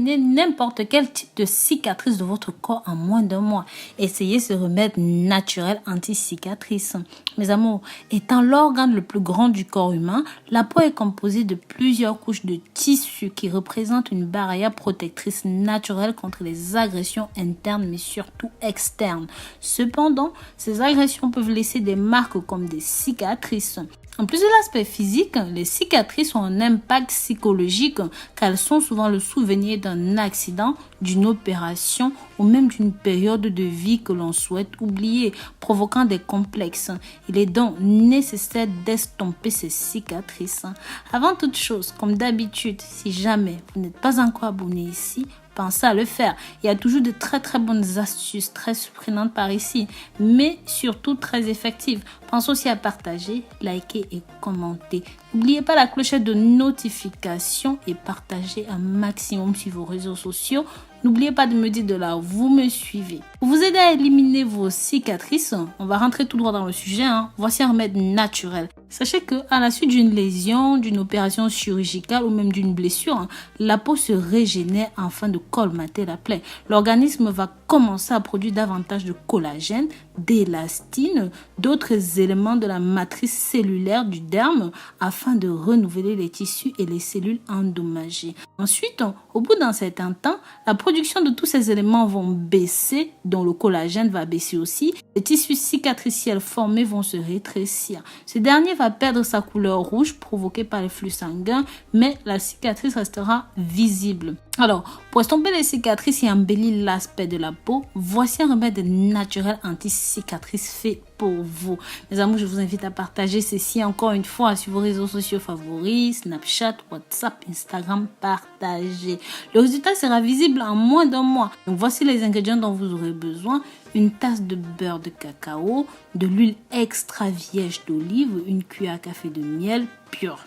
éliminer n'importe quel type de cicatrice de votre corps en moins d'un mois. Essayez ce remède naturel anti-cicatrice. Mes amours, étant l'organe le plus grand du corps humain, la peau est composée de plusieurs couches de tissu qui représentent une barrière protectrice naturelle contre les agressions internes mais surtout externes. Cependant, ces agressions peuvent laisser des marques comme des cicatrices. En plus de l'aspect physique, les cicatrices ont un impact psychologique car elles sont souvent le souvenir d'un accident, d'une opération ou même d'une période de vie que l'on souhaite oublier, provoquant des complexes. Il est donc nécessaire d'estomper ces cicatrices. Avant toute chose, comme d'habitude, si jamais vous n'êtes pas encore abonné ici, pensez à le faire. Il y a toujours de très bonnes astuces, très surprenantes par ici, mais surtout très effectives. Pensez aussi à partager, liker et commenter. N'oubliez pas la clochette de notification et partagez un maximum sur vos réseaux sociaux. N'oubliez pas de me dire de là où vous me suivez. Pour vous aider à éliminer vos cicatrices, on va rentrer tout droit dans le sujet. Voici un remède naturel. Sachez qu'à la suite d'une lésion, d'une opération chirurgicale ou même d'une blessure, la peau se régénère afin de colmater la plaie. L'organisme va commencer à produire davantage de collagène, d'élastine, d'autres éléments de la matrice cellulaire du derme afin de renouveler les tissus et les cellules endommagées. Ensuite, au bout d'un certain temps, la production de tous ces éléments vont baisser, dont le collagène va baisser aussi. Les tissus cicatriciels formés vont se rétrécir. Ce dernier va perdre sa couleur rouge provoquée par les flux sanguins, mais la cicatrice restera visible. Alors, pour estomper les cicatrices et embellir l'aspect de la peau, voici un remède naturel anti-cicatrice fait pour vous. Mes amours, je vous invite à partager ceci encore une fois sur vos réseaux sociaux favoris, Snapchat, WhatsApp, Instagram, partagez. Le résultat sera visible en moins d'un mois. Donc, voici les ingrédients dont vous aurez besoin. Une tasse de beurre de cacao, de l'huile extra vierge d'olive, une cuillère à café de miel pur.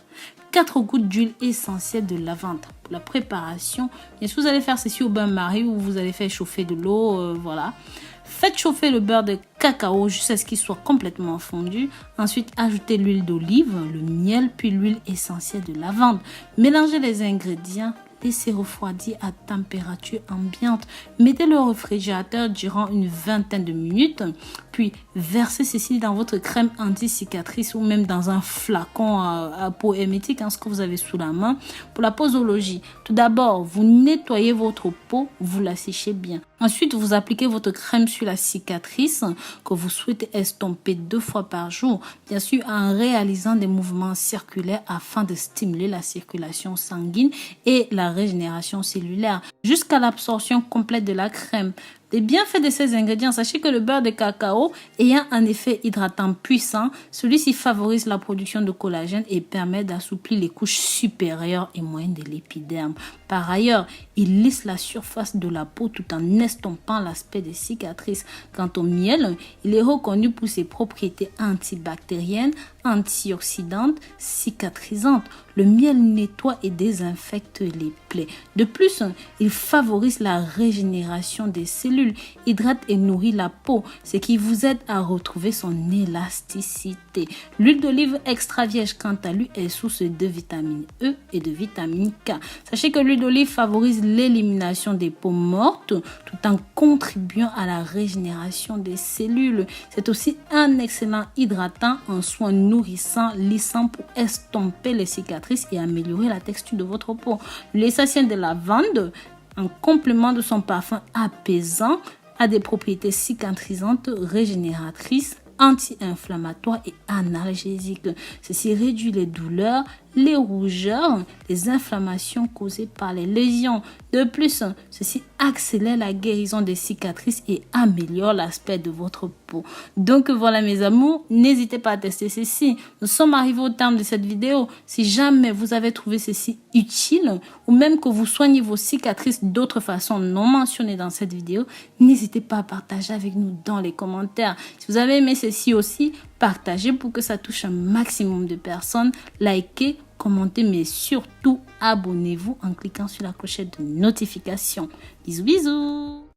4 gouttes d'huile essentielle de lavande. Pour la préparation, bien sûr, vous allez faire ceci au bain-marie ou vous allez faire chauffer de l'eau, voilà. Faites chauffer le beurre de cacao jusqu'à ce qu'il soit complètement fondu. Ensuite, ajoutez l'huile d'olive, le miel, puis l'huile essentielle de lavande. Mélangez les ingrédients. Laissez refroidir à température ambiante. Mettez-le au réfrigérateur durant une vingtaine de minutes. Puis, versez ceci dans votre crème anti-cicatrice ou même dans un flacon à peau hermétique, ce que vous avez sous la main. Pour la posologie, tout d'abord, vous nettoyez votre peau, vous la séchez bien. Ensuite, vous appliquez votre crème sur la cicatrice que vous souhaitez estomper 2 fois par jour. Bien sûr, en réalisant des mouvements circulaires afin de stimuler la circulation sanguine et la régénération cellulaire jusqu'à l'absorption complète de la crème. Les bienfaits de ces ingrédients, sachez que le beurre de cacao ayant un effet hydratant puissant, celui-ci favorise la production de collagène et permet d'assouplir les couches supérieures et moyennes de l'épiderme. Par ailleurs, il lisse la surface de la peau tout en estompant l'aspect des cicatrices. Quant au miel, il est reconnu pour ses propriétés antibactériennes, antioxydantes, cicatrisantes. Le miel nettoie et désinfecte les plaies. De plus, il favorise la régénération des cellules, hydrate et nourrit la peau, ce qui vous aide à retrouver son élasticité. L'huile d'olive extra vierge, quant à lui, est source de vitamine E et de vitamine K. Sachez que l'huile d'olive favorise l'élimination des peaux mortes tout en contribuant à la régénération des cellules. C'est aussi un excellent hydratant, un soin nourrissant, lissant pour estomper les cicatrices et améliorer la texture de votre peau. L'huile essentielle de lavande, en complément de son parfum apaisant, a des propriétés cicatrisantes, régénératrices, anti-inflammatoires et analgésiques. Ceci réduit les douleurs, les rougeurs, les inflammations causées par les lésions. De plus, ceci accélère la guérison des cicatrices et améliore l'aspect de votre peau. Donc voilà mes amours, n'hésitez pas à tester ceci. Nous sommes arrivés au terme de cette vidéo. Si jamais vous avez trouvé ceci utile ou même que vous soignez vos cicatrices d'autres façons non mentionnées dans cette vidéo, n'hésitez pas à partager avec nous dans les commentaires. Si vous avez aimé ceci aussi, partagez pour que ça touche un maximum de personnes. Likez, commentez, mais surtout abonnez-vous en cliquant sur la clochette de notification. Bisous bisous.